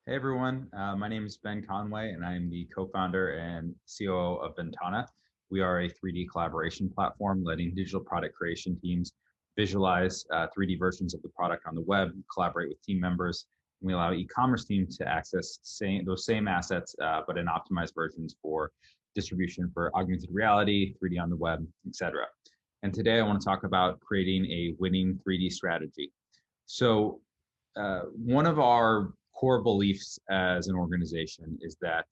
Hey everyone, my name is Ben Conway and I am the co-founder and COO of Ventana. We are a 3D collaboration platform letting digital product creation teams visualize 3D versions of the product on the web, collaborate with team members, and we allow e-commerce teams to access those same assets, but in optimized versions for distribution for augmented reality, 3D on the web, etc. And today I want to talk about creating a winning 3D strategy. So one of our core beliefs as an organization is that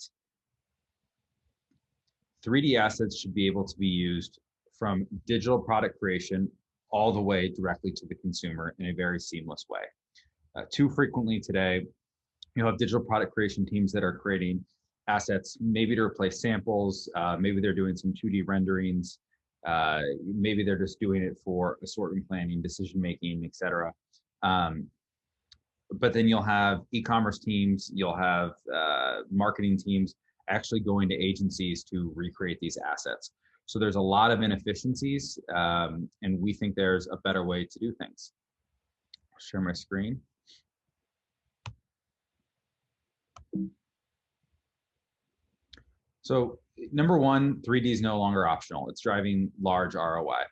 3D assets should be able to be used from digital product creation all the way directly to the consumer in a very seamless way. Too frequently today, you have digital product creation teams that are creating assets, maybe to replace samples, maybe they're doing some 2D renderings, maybe they're just doing it for assortment planning, decision making, etc. But then you'll have e-commerce teams, you'll have marketing teams actually going to agencies to recreate these assets. So there's a lot of inefficiencies, and we think there's a better way to do things. I'll share my screen. So number one, 3D is no longer optional. It's driving large ROI.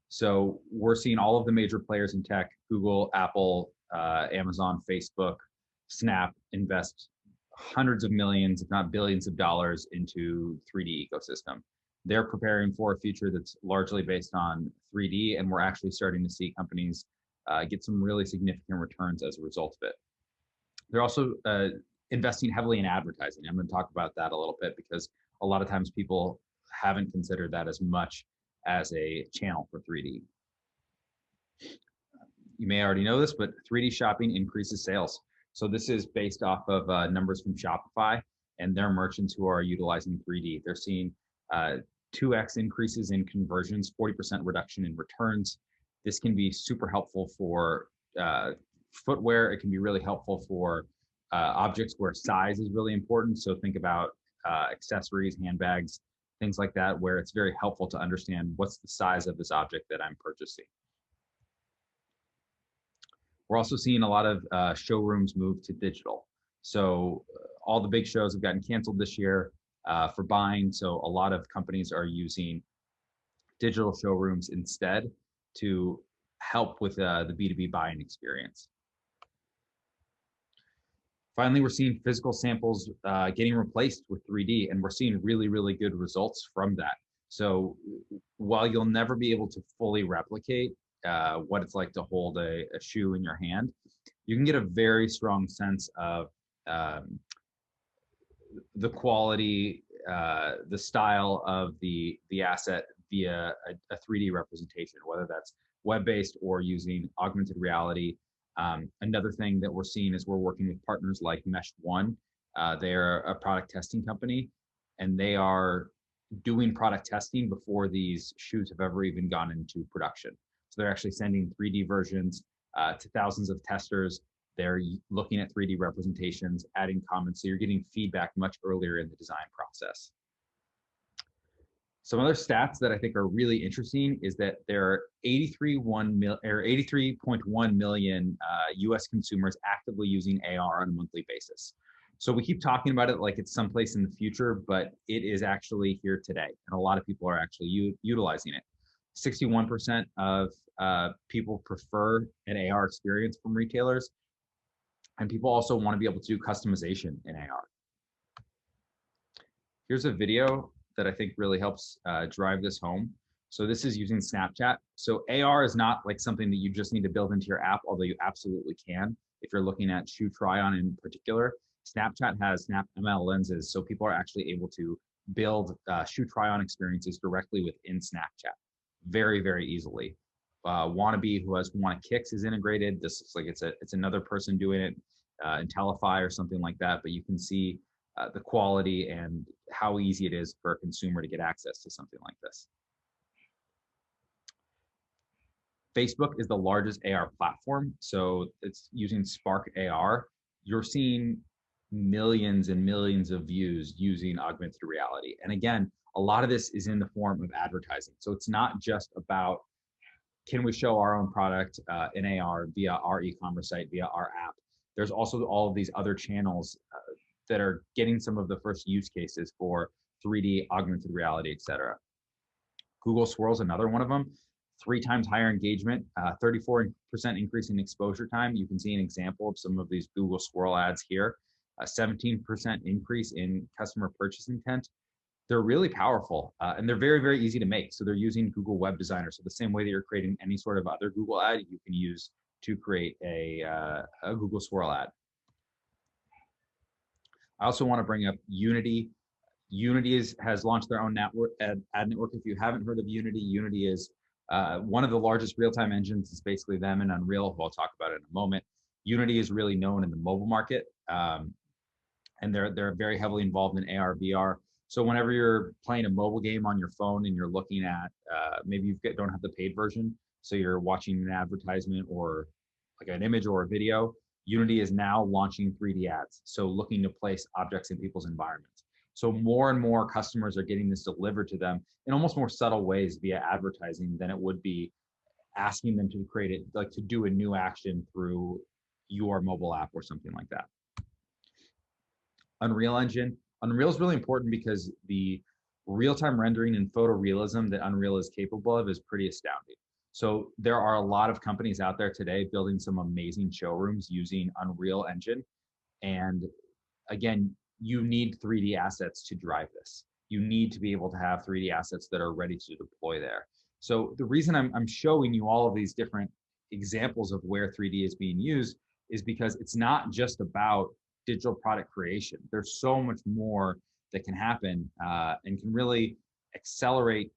So we're seeing all of the major players in tech, Google, Apple, Amazon, Facebook, Snap, invest hundreds of millions, if not billions of dollars into 3D ecosystem. They're preparing for a future that's largely based on 3D, and we're actually starting to see companies get some really significant returns as a result of it. They're also investing heavily in advertising. I'm going to talk about that a little bit because a lot of times people haven't considered that as much as a channel for 3D. You may already know this, but 3D shopping increases sales. So this is based off of numbers from Shopify and their merchants who are utilizing 3D. They're seeing 2x increases in conversions, 40% reduction in returns. This can be super helpful for footwear. It can be really helpful for objects where size is really important. So think about accessories, handbags, things like that, where it's very helpful to understand what's the size of this object that I'm purchasing. We're also seeing a lot of showrooms move to digital. So all the big shows have gotten canceled this year for buying. So a lot of companies are using digital showrooms instead to help with the B2B buying experience. Finally, we're seeing physical samples getting replaced with 3D, and we're seeing really, really good results from that. So while you'll never be able to fully replicate what it's like to hold a shoe in your hand, you can get a very strong sense of the quality, the style of the asset via a 3D representation, whether that's web-based or using augmented reality. Another thing that we're seeing is we're working with partners like Mesh One. They're a product testing company, and they are doing product testing before these shoes have ever even gone into production. So they're actually sending 3D versions to thousands of testers. They're looking at 3D representations, adding comments, so you're getting feedback much earlier in the design process. Some other stats that I think are really interesting is that there are 83.1 million US consumers actively using AR on a monthly basis. So we keep talking about it like it's someplace in the future, but it is actually here today. And a lot of people are actually utilizing it. 61% of people prefer an AR experience from retailers. And people also want to be able to do customization in AR. Here's a video that I think really helps drive this home. So this is using Snapchat. So AR is not like something that you just need to build into your app, although you absolutely can if you're looking at shoe try-on in particular. Snapchat has Snap ML lenses, so people are actually able to build shoe try-on experiences directly within Snapchat very, very easily. Wannabe, who has Wanna Kicks, is integrated. This looks like it's another person doing it, Intellify or something like that, but you can see the quality and how easy it is for a consumer to get access to something like this. Facebook is the largest AR platform, so it's using Spark AR. You're seeing millions and millions of views using augmented reality. And again, a lot of this is in the form of advertising. So it's not just about, can we show our own product in AR via our e-commerce site, via our app? There's also all of these other channels that are getting some of the first use cases for 3D, augmented reality, et cetera. Google Swirls, another one of them, 3 times higher engagement, 34% increase in exposure time. You can see an example of some of these Google Swirl ads here, a 17% increase in customer purchase intent. They're really powerful and they're very, very easy to make. So they're using Google Web Designer. So the same way that you're creating any sort of other Google ad, you can use to create a Google Swirl ad. I also want to bring up Unity. Unity has launched their own network, ad network. If you haven't heard of Unity, Unity is one of the largest real-time engines. It's basically them and Unreal, who I'll talk about in a moment. Unity is really known in the mobile market, and they're very heavily involved in AR, VR. So whenever you're playing a mobile game on your phone and you're looking at, maybe you don't have the paid version, so you're watching an advertisement or like an image or a video, Unity is now launching 3D ads. So looking to place objects in people's environments. So more and more customers are getting this delivered to them in almost more subtle ways via advertising than it would be asking them to create it, like to do a new action through your mobile app or something like that. Unreal Engine. Unreal is really important because the real-time rendering and photorealism that Unreal is capable of is pretty astounding. So there are a lot of companies out there today building some amazing showrooms using Unreal Engine. And again, you need 3D assets to drive this. You need to be able to have 3D assets that are ready to deploy there. So the reason I'm showing you all of these different examples of where 3D is being used is because it's not just about digital product creation. There's so much more that can happen and can really accelerate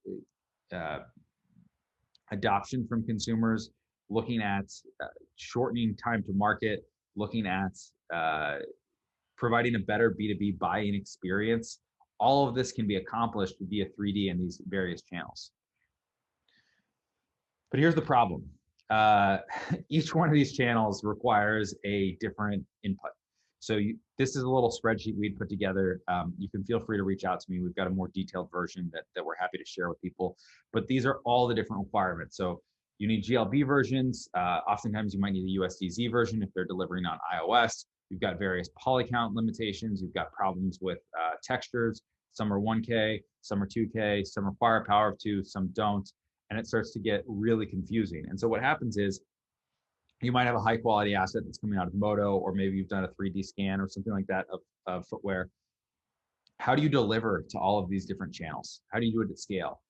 adoption from consumers, looking at shortening time to market, looking at providing a better B2B buying experience. All of this can be accomplished via 3D in these various channels. But here's the problem. Each one of these channels requires a different input. So this is a little spreadsheet we'd put together. You can feel free to reach out to me. We've got a more detailed version that we're happy to share with people. But these are all the different requirements. So you need GLB versions. Oftentimes you might need a USDZ version if they're delivering on iOS. You've got various poly count limitations. You've got problems with textures. Some are 1K, some are 2K, some require a power of 2, some don't. And it starts to get really confusing. And so what happens is you might have a high quality asset that's coming out of Modo, or maybe you've done a 3D scan or something like that of footwear. How do you deliver to all of these different channels? How do you do it at scale?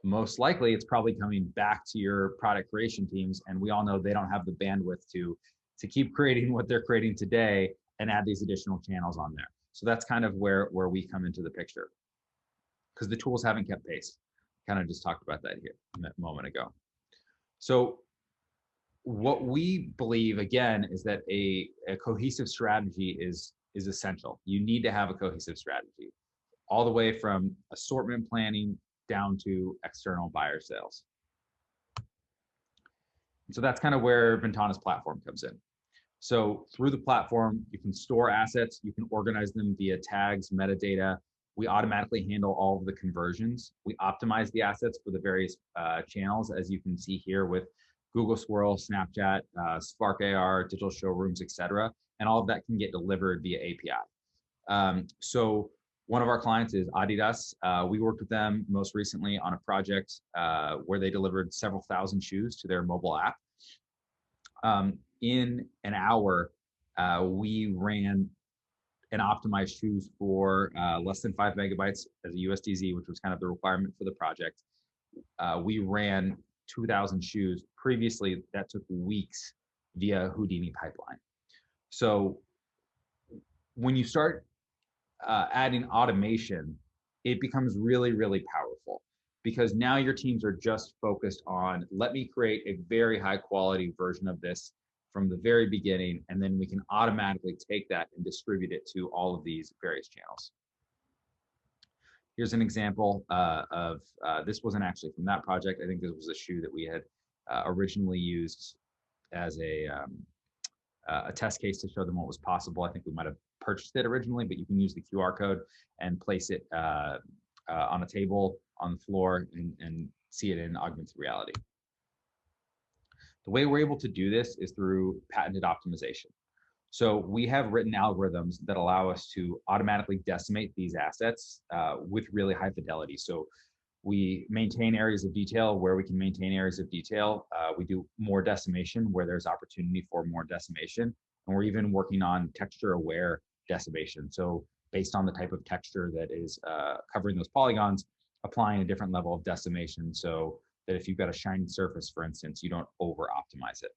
Most likely it's probably coming back to your product creation teams. And we all know they don't have the bandwidth to keep creating what they're creating today and add these additional channels on there. So that's kind of where we come into the picture, because the tools haven't kept pace. Kind of just talked about that here a moment ago. So what we believe, again, is that a cohesive strategy is essential. You need to have a cohesive strategy, all the way from assortment planning down to external buyer sales. So that's kind of where Ventanas Platform comes in. So through the platform, you can store assets, you can organize them via tags, metadata. We automatically handle all of the conversions. We optimize the assets for the various channels, as you can see here with Google Swirl, Snapchat, Spark AR, digital showrooms, et cetera. And all of that can get delivered via API. So one of our clients is Adidas. We worked with them most recently on a project where they delivered several thousand shoes to their mobile app. In an hour, we ran and optimized shoes for less than 5 megabytes as a USDZ, which was kind of the requirement for the project. We ran 2,000 shoes. Previously, that took weeks via Houdini pipeline. So when you start adding automation, it becomes really, really powerful, because now your teams are just focused on, let me create a very high quality version of this from the very beginning, and then we can automatically take that and distribute it to all of these various channels. Here's an example of, this wasn't actually from that project. I think this was a shoe that we had originally used as a test case to show them what was possible. I think we might have purchased it originally, but you can use the QR code and place it on a table on the floor and see it in augmented reality. The way we're able to do this is through patented optimization. So we have written algorithms that allow us to automatically decimate these assets with really high fidelity. So we maintain areas of detail where we can maintain areas of detail. We do more decimation where there's opportunity for more decimation. And we're even working on texture aware decimation. So based on the type of texture that is covering those polygons, applying a different level of decimation so that if you've got a shiny surface, for instance, you don't over optimize it.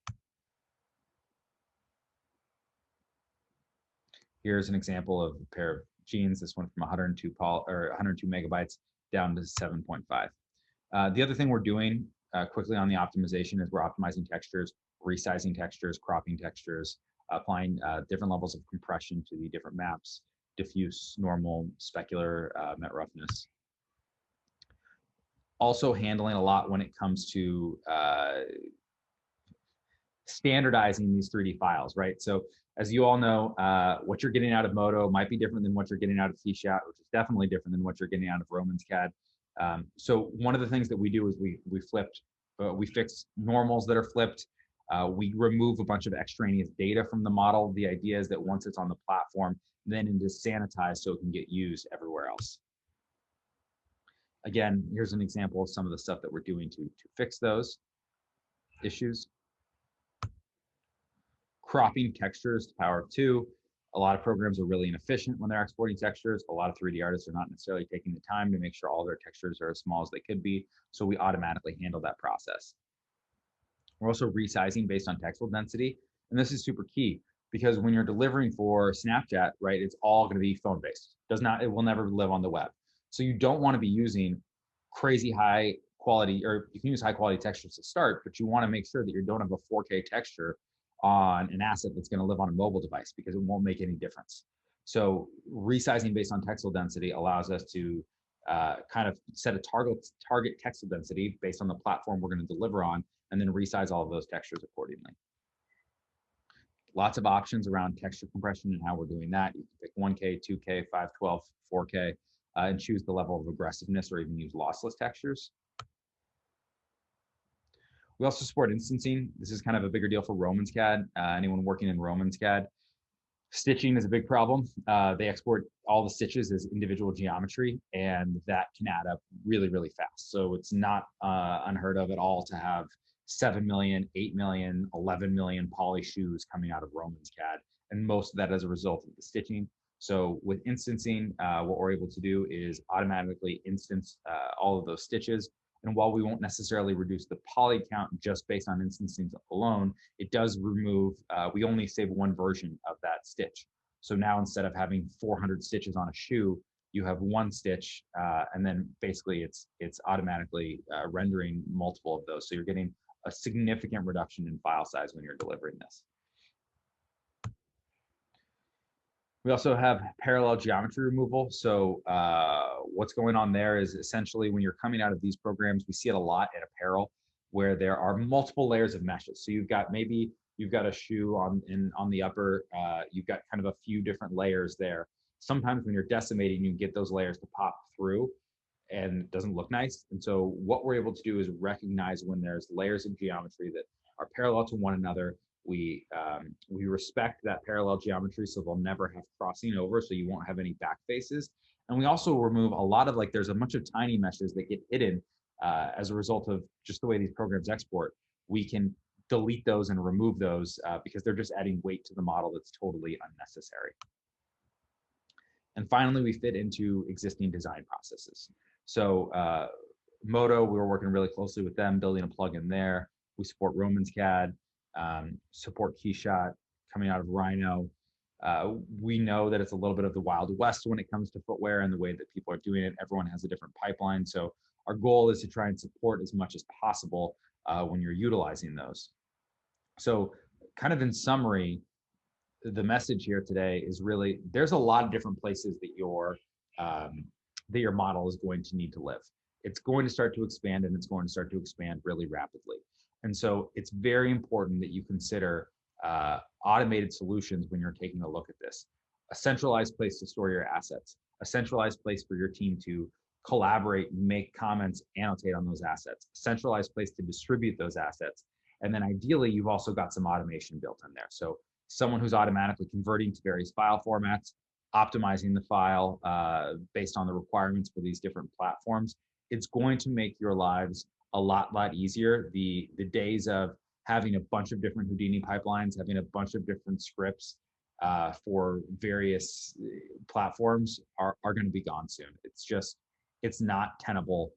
Here's an example of a pair of jeans. This one from 102 megabytes down to 7.5. The other thing we're doing quickly on the optimization is we're optimizing textures, resizing textures, cropping textures, applying different levels of compression to the different maps, diffuse, normal, specular, met roughness. Also handling a lot when it comes to standardizing these 3D files, right? So as you all know, what you're getting out of Modo might be different than what you're getting out of Keyshot, which is definitely different than what you're getting out of Romans CAD. So one of the things that we do is we fix normals that are flipped. We remove a bunch of extraneous data from the model. The idea is that once it's on the platform, then it is sanitized so it can get used everywhere else. Again, here's an example of some of the stuff that we're doing to fix those issues. Cropping textures to power of 2. A lot of programs are really inefficient when they're exporting textures. A lot of 3D artists are not necessarily taking the time to make sure all their textures are as small as they could be. So we automatically handle that process. We're also resizing based on textile density. And this is super key because when you're delivering for Snapchat, right, it's all going to be phone based. It will never live on the web. So you don't want to be using crazy high quality, or you can use high quality textures to start, but you want to make sure that you don't have a 4K texture on an asset that's going to live on a mobile device because it won't make any difference. So resizing based on textile density allows us to kind of set a target textile density based on the platform we're going to deliver on, and then resize all of those textures accordingly. Lots of options around texture compression and how we're doing that. You can pick 1K, 2K, 512, 4K, and choose the level of aggressiveness or even use lossless textures. We also support instancing. This is kind of a bigger deal for Romans CAD. Anyone working in Romans CAD. Stitching is a big problem. They export all the stitches as individual geometry, and that can add up really, really fast. So it's not unheard of at all to have 7 million, 8 million, 11 million poly shoes coming out of Romans CAD, and most of that as a result of the stitching. So with instancing, what we're able to do is automatically instance all of those stitches. And while we won't necessarily reduce the poly count just based on instancing alone, it does remove, we only save one version of that stitch. So now instead of having 400 stitches on a shoe, you have one stitch, and then basically it's automatically rendering multiple of those. So you're getting a significant reduction in file size when you're delivering this. We also have parallel geometry removal. So what's going on there is essentially when you're coming out of these programs, we see it a lot in apparel where there are multiple layers of meshes. So you've got a shoe on the upper, you've got kind of a few different layers there. Sometimes when you're decimating, you can get those layers to pop through and it doesn't look nice. And so what we're able to do is recognize when there's layers of geometry that are parallel to one another. We respect that parallel geometry, so they'll never have crossing over, so you won't have any back faces. And we also remove a lot of, there's a bunch of tiny meshes that get hidden as a result of just the way these programs export. We can delete those and remove those because they're just adding weight to the model that's totally unnecessary. And finally, we fit into existing design processes. So Modo, we were working really closely with them, building a plugin there. We support Romans CAD. Support Keyshot coming out of Rhino. We know that it's a little bit of the Wild West when it comes to footwear and the way that people are doing it. Everyone has a different pipeline. So our goal is to try and support as much as possible when you're utilizing those. So kind of in summary, the message here today is really, there's a lot of different places that your model is going to need to live. It's going to start to expand, and it's going to start to expand really rapidly. And so it's very important that you consider automated solutions when you're taking a look at this. A centralized place to store your assets, a centralized place for your team to collaborate, make comments, annotate on those assets, a centralized place to distribute those assets. And then ideally, you've also got some automation built in there. So someone who's automatically converting to various file formats, optimizing the file based on the requirements for these different platforms. It's going to make your lives a lot easier. The days of having a bunch of different Houdini pipelines, having a bunch of different scripts for various platforms are going to be gone soon. It's not tenable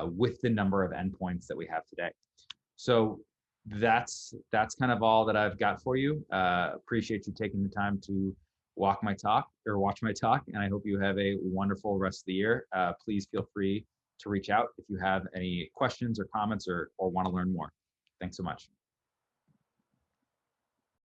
with the number of endpoints that we have today. So that's kind of all that I've got for you. Appreciate you taking the time to watch my talk, and I hope you have a wonderful rest of the year. Please feel free to reach out if you have any questions or comments or want to learn more. Thanks so much.